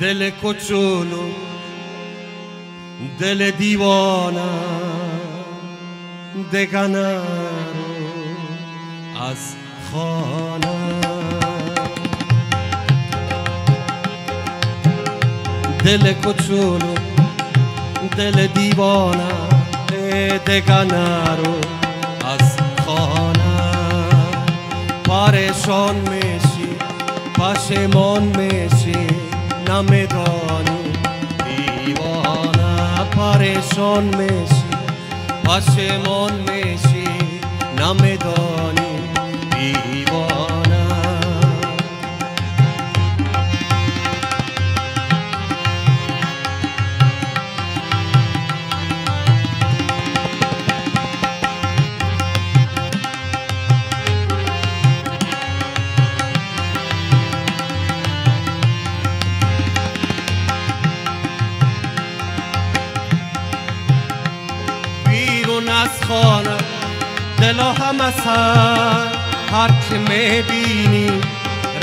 دل کوچولو دل دیوانه دگنه رو از خانه دل کوچولو دل دیوانه دگنه رو از خانه پریشان میشی پشیمان میشی نمیدانی دیوانه پریشان میشی پشیمان میشی نمیدانی دیوانه از خانه دلا همه سر هرچه میبینی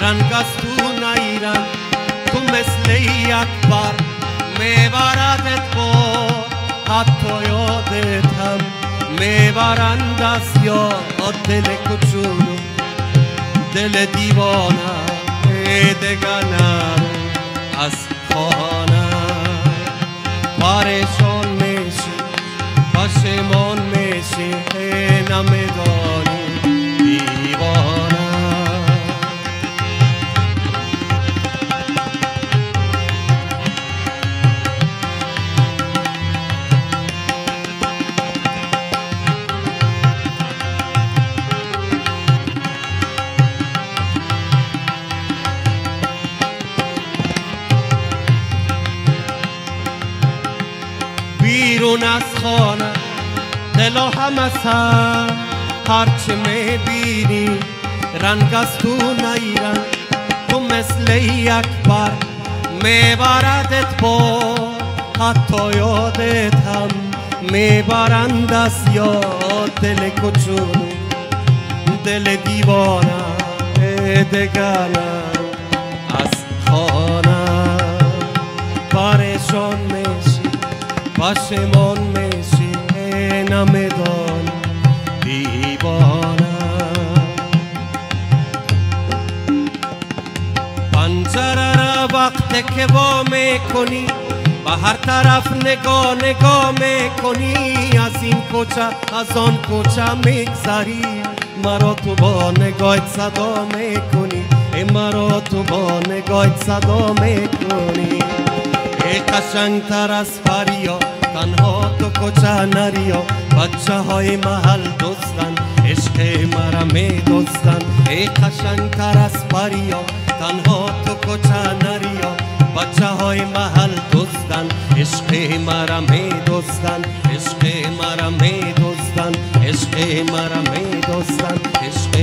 رنگ از تو نیرن تو مثل یک بار میبردت با حتی یادت هم میبرند از یاد دل کوچولو دل دیوانه دگنه از خانه پریشان میشی پشیمان میشی نمیدانی دیوانه بیرون از خانه دلا همه سر هرچه میبینی رنگ از تو نیرن تو مثل یک بار میبردت با حتی یادت هم میبرند از یاد دل کوچولو دل دیوانه دگنه از خانه پریشان میشی پشیمان میشی نمیدان دیوانه پنجره را وقتی که وا میکنی به هر طرف نگاه میکنی از این کوچه از آن کوچه میگذری مرا تو با نگاهت صدا میکنی مرا تو با نگاهت صدا میکنی ای قشنگتر از پریا تنها تو کوچه نریا بچه های محل دوستن عشق مرا می دوستن ای قشنگتر از پریا تنها تو کوچه نریا بچه های محل دوستن عشق مرا می دوستن عشق مرا می دوستن عشق مرا می دوستن عشق